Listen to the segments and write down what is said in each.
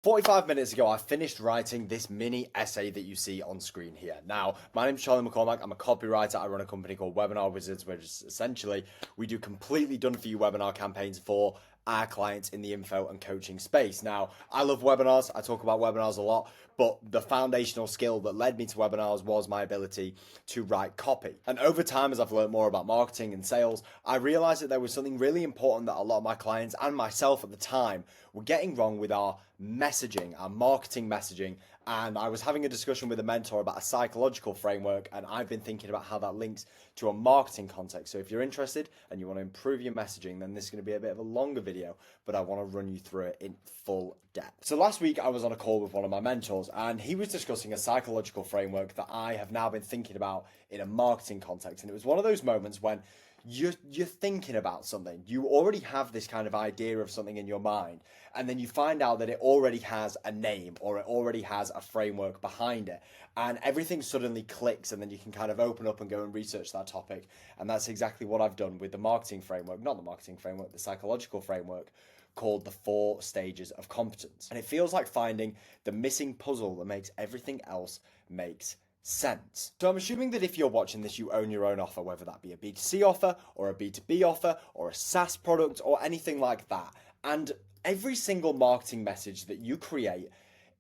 45 minutes ago, I finished writing this mini essay that you see on screen here. Now, my name's Charlie McCormack. I'm a copywriter. I run a company called Webinar Wizards, which is essentially we do completely done-for-you webinar campaigns for our clients in the info and coaching space. Now, I love webinars. I talk about webinars a lot, but the foundational skill that led me to webinars was my ability to write copy. And over time, as I've learned more about marketing and sales, I realized that there was something really important that a lot of my clients and myself at the time were getting wrong with our messaging, our marketing messaging. And I was having a discussion with a mentor about a psychological framework, and I've been thinking about how that links to a marketing context. So if you're interested and you want to improve your messaging, then this is going to be a bit of a longer video, but I want to run you through it in full depth. So last week I was on a call with one of my mentors, and he was discussing a psychological framework that I have now been thinking about in a marketing context. And it was one of those moments when you're thinking about something, you already have this kind of idea of something in your mind, and then you find out that it already has a name or it already has a framework behind it, and everything suddenly clicks, and then you can kind of open up and go and research that topic. And that's exactly what I've done with the marketing framework, not the marketing framework, the psychological framework, called the 4 stages of competence. And it feels like finding the missing puzzle that makes everything else makes sense. So I'm assuming that if you're watching this, you own your own offer, whether that be a B2C offer or a B2B offer or a SaaS product or anything like that. And every single marketing message that you create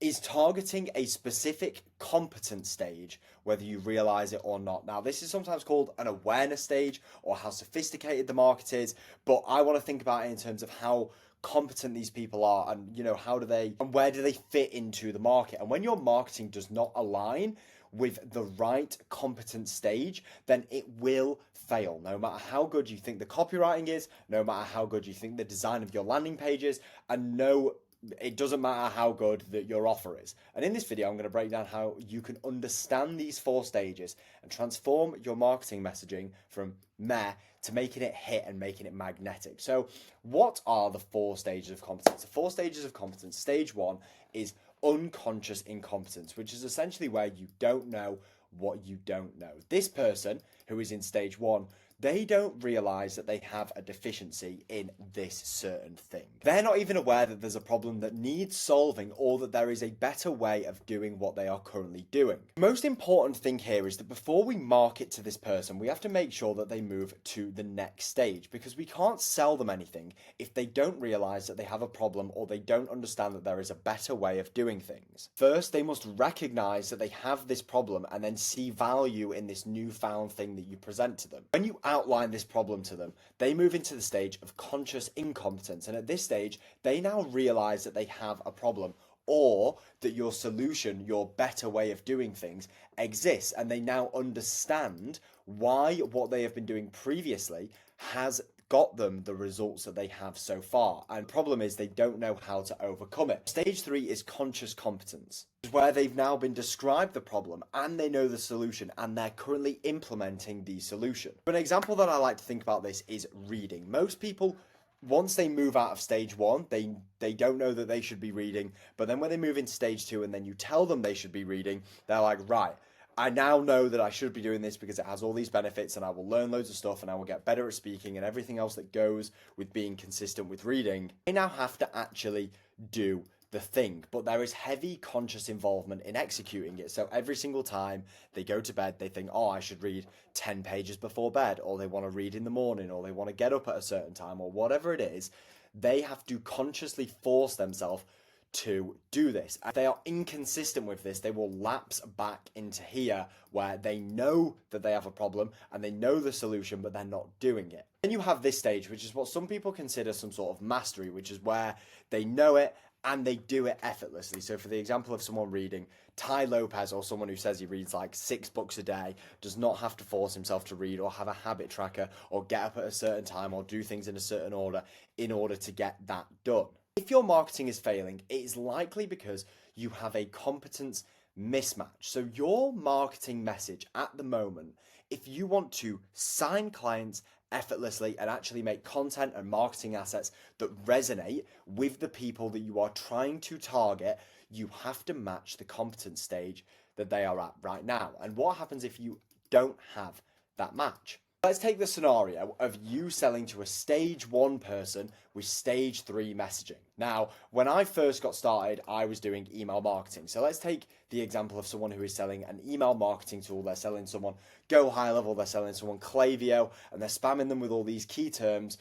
is targeting a specific competence stage, whether you realize it or not. Now, this is sometimes called an awareness stage or how sophisticated the market is, but I want to think about it in terms of how competent these people are, and how do they and where do they fit into the market. And when your marketing does not align with the right competence stage, then it will fail. No matter how good you think the copywriting is, no matter how good you think the design of your landing page is, and no, it doesn't matter how good that your offer is. And in this video, I'm going to break down how you can understand these 4 stages and transform your marketing messaging from meh to making it hit and making it magnetic. So what are the 4 stages of competence? The 4 stages of competence. Stage 1 is unconscious incompetence, which is essentially where you don't know what you don't know. This person who is in stage 1, they don't realize that they have a deficiency in this certain thing. They're not even aware that there's a problem that needs solving, or that there is a better way of doing what they are currently doing. The most important thing here is that before we market to this person, we have to make sure that they move to the next stage, because we can't sell them anything if they don't realize that they have a problem or they don't understand that there is a better way of doing things. First, they must recognize that they have this problem and then see value in this newfound thing that you present to them. When you outline this problem to them, they move into the stage of conscious incompetence, and at this stage they now realize that they have a problem, or that your solution, your better way of doing things exists, and they now understand why what they have been doing previously has got them the results that they have so far. And the problem is they don't know how to overcome it. Stage 3 is conscious competence, where they've now been described the problem and they know the solution, and they're currently implementing the solution. An example that I like to think about this is reading. Most people, once they move out of stage 1, they don't know that they should be reading, but then when they move into stage 2 and then you tell them they should be reading, they're like, right, I now know that I should be doing this because it has all these benefits, and I will learn loads of stuff, and I will get better at speaking and everything else that goes with being consistent with reading. I now have to actually do the thing, but there is heavy conscious involvement in executing it. So every single time they go to bed, they think, oh, I should read 10 pages before bed, or they want to read in the morning, or they want to get up at a certain time, or whatever it is. They have to consciously force themselves to do this. If they are inconsistent with this, they will lapse back into here, where they know that they have a problem and they know the solution, but they're not doing it. Then you have this stage, which is what some people consider some sort of mastery, which is where they know it and they do it effortlessly. So for the example of someone reading, Ty Lopez, or someone who says he reads like 6 books a day, does not have to force himself to read or have a habit tracker or get up at a certain time or do things in a certain order in order to get that done. If your marketing is failing, it is likely because you have a competence mismatch. So your marketing message at the moment, if you want to sign clients effortlessly and actually make content and marketing assets that resonate with the people that you are trying to target, you have to match the competence stage that they are at right now. And what happens if you don't have that match? Let's take the scenario of you selling to a stage 1 person with stage 3 messaging. Now, when I first got started, I was doing email marketing. So let's take the example of someone who is selling an email marketing tool. They're selling someone Go High Level, they're selling someone Klaviyo, and they're spamming them with all these key terms.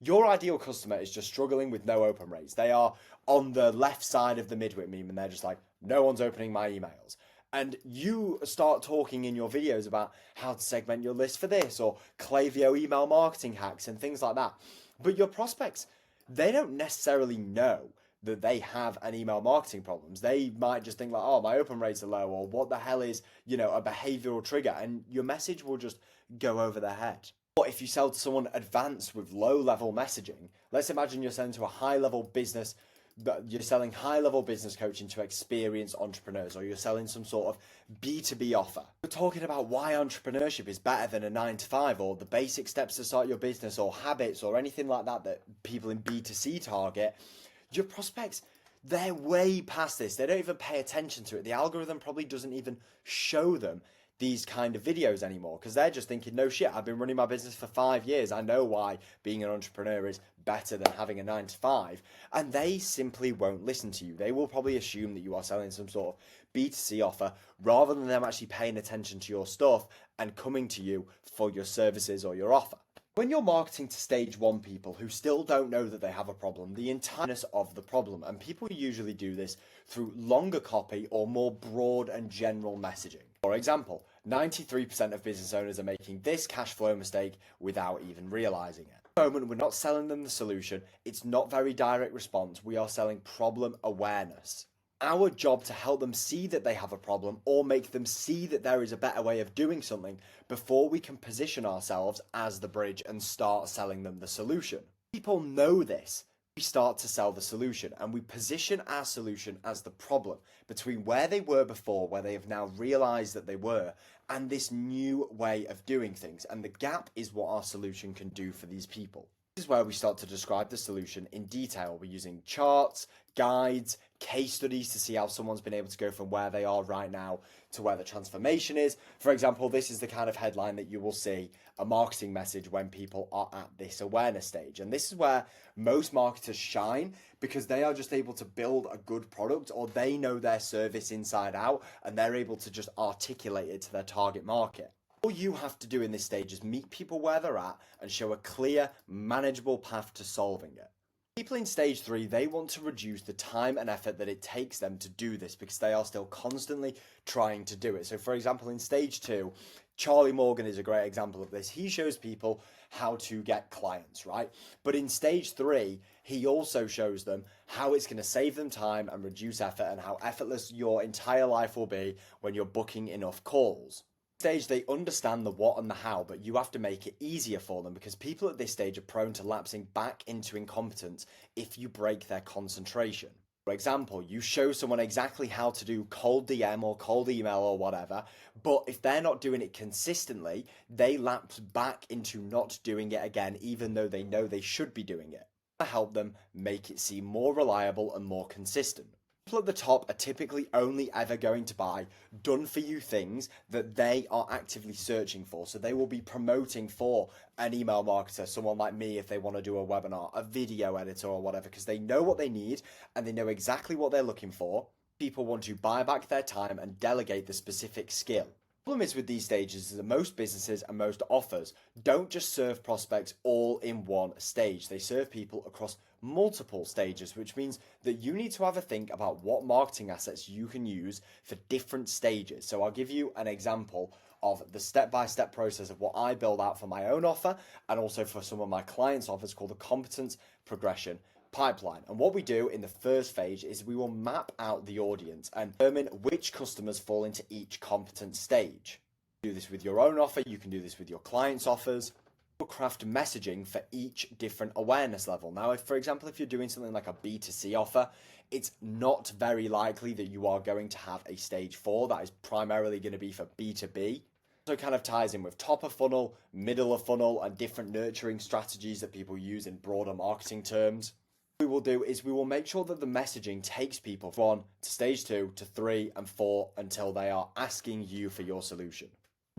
Your ideal customer is just struggling with no open rates. They are on the left side of the midwit meme and they're just like, no one's opening my emails. And you start talking in your videos about how to segment your list for this or Klaviyo email marketing hacks and things like that. But your prospects, they don't necessarily know that they have an email marketing problems. They might just think like, oh, my open rates are low, or what the hell is, a behavioral trigger, and your message will just go over their head. But if you sell to someone advanced with low level messaging, let's imagine you're selling to a high level business, but you're selling high level business coaching to experienced entrepreneurs, or you're selling some sort of B2B offer. We're talking about why entrepreneurship is better than a 9 to 5, or the basic steps to start your business, or habits, or anything like that that people in B2C target. Your prospects, they're way past this. They don't even pay attention to it. The algorithm probably doesn't even show them these kind of videos anymore because they're just thinking, no shit, I've been running my business for 5 years. I know why being an entrepreneur is better than having a 9 to 5. And they simply won't listen to you. They will probably assume that you are selling some sort of B2C offer rather than them actually paying attention to your stuff and coming to you for your services or your offer. When you're marketing to stage 1 people who still don't know that they have a problem, the entireness of the problem, and people usually do this through longer copy or more broad and general messaging. For example, 93% of business owners are making this cash flow mistake without even realizing it. At the moment, we're not selling them the solution. It's not very direct response. We are selling problem awareness. Our job to help them see that they have a problem or make them see that there is a better way of doing something before we can position ourselves as the bridge and start selling them the solution. People know this. We start to sell the solution and we position our solution as the problem between where they were before, where they have now realized that they were, and this new way of doing things. And the gap is what our solution can do for these people. This is where we start to describe the solution in detail. We're using charts, guides, case studies to see how someone's been able to go from where they are right now to where the transformation is. For example, this is the kind of headline that you will see a marketing message when people are at this awareness stage. And this is where most marketers shine because they are just able to build a good product, or they know their service inside out and they're able to just articulate it to their target market. All you have to do in this stage is meet people where they're at and show a clear, manageable path to solving it. People in stage 3, they want to reduce the time and effort that it takes them to do this because they are still constantly trying to do it. So for example, in stage 2, Charlie Morgan is a great example of this. He shows people how to get clients, right? But in stage 3, he also shows them how it's going to save them time and reduce effort, and how effortless your entire life will be when you're booking enough calls. Stage, they understand the what and the how, but you have to make it easier for them because people at this stage are prone to lapsing back into incompetence if you break their concentration. For example, you show someone exactly how to do cold DM or cold email or whatever, but if they're not doing it consistently, they lapse back into not doing it again, even though they know they should be doing it. To help them make it seem more reliable and more consistent. People at the top are typically only ever going to buy done-for-you things that they are actively searching for. So they will be promoting for an email marketer, someone like me if they want to do a webinar, a video editor or whatever, because they know what they need and they know exactly what they're looking for. People want to buy back their time and delegate the specific skill. The problem is with these stages is that most businesses and most offers don't just serve prospects all in one stage. They serve people across multiple stages, which means that you need to have a think about what marketing assets you can use for different stages. So I'll give you an example of the step-by-step process of what I build out for my own offer and also for some of my clients' offers, called the competence progression pipeline. And what we do in the first phase is we will map out the audience and determine which customers fall into each competence stage. You do this with your own offer, you can do this with your clients' offers. You'll craft messaging for each different awareness level. Now, if, for example, if you're doing something like a B2C offer, it's not very likely that you are going to have a stage 4 that is primarily going to be for B2B. So kind of ties in with top of funnel, middle of funnel, and different nurturing strategies that people use in broader marketing terms. What we will do is we will make sure that the messaging takes people from 1 to stage 2 to 3 and 4 until they are asking you for your solution.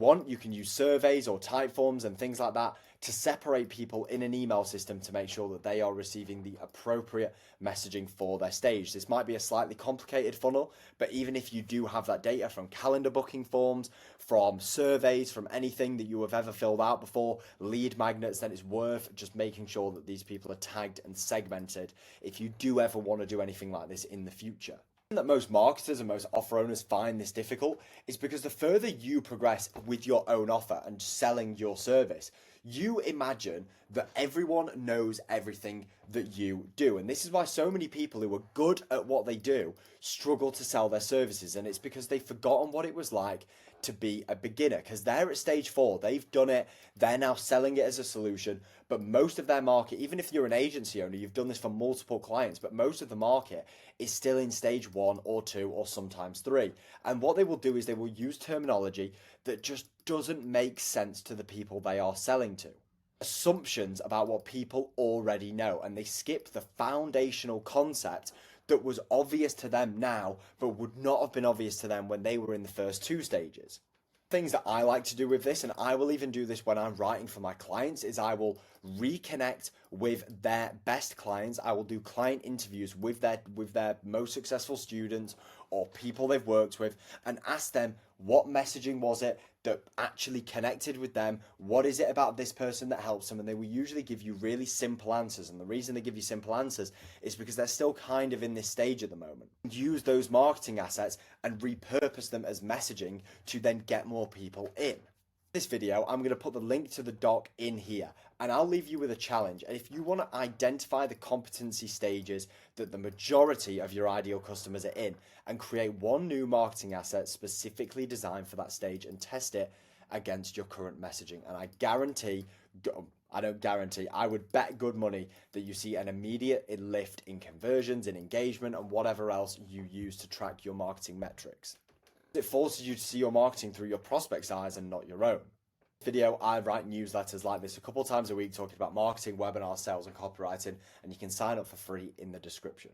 Want, you can use surveys or type forms and things like that to separate people in an email system to make sure that they are receiving the appropriate messaging for their stage. This might be a slightly complicated funnel, but even if you do have that data from calendar booking forms, from surveys, from anything that you have ever filled out before, lead magnets, then it's worth just making sure that these people are tagged and segmented if you do ever want to do anything like this in the future. That most marketers and most offer owners find this difficult is because the further you progress with your own offer and selling your service, you imagine that everyone knows everything that you do. And this is why so many people who are good at what they do struggle to sell their services. And it's because they've forgotten what it was like to be a beginner, because they're at stage 4, they've done it, they're now selling it as a solution. But most of their market, even if you're an agency owner, you've done this for multiple clients, but most of the market is still in stage 1 or 2 or sometimes 3. And what they will do is they will use terminology that just doesn't make sense to the people they are selling to. Assumptions about what people already know, and they skip the foundational concept that was obvious to them now, but would not have been obvious to them when they were in the first 2 stages. Things that I like to do with this, and I will even do this when I'm writing for my clients, is I will reconnect with their best clients. I will do client interviews with their most successful students or people they've worked with, and ask them, what messaging was it that actually connected with them? What is it about this person that helps them? And they will usually give you really simple answers. And the reason they give you simple answers is because they're still kind of in this stage at the moment. Use those marketing assets and repurpose them as messaging to then get more people in. This video, I'm going to put the link to the doc in here, and I'll leave you with a challenge. And if you want to identify the competency stages that the majority of your ideal customers are in, and create one new marketing asset specifically designed for that stage and test it against your current messaging. And I would bet good money that you see an immediate lift in conversions, in engagement, and whatever else you use to track your marketing metrics. It forces you to see your marketing through your prospect's eyes and not your own. In this video, I write newsletters like this a couple times a week talking about marketing, webinar sales, and copywriting, and you can sign up for free in the description.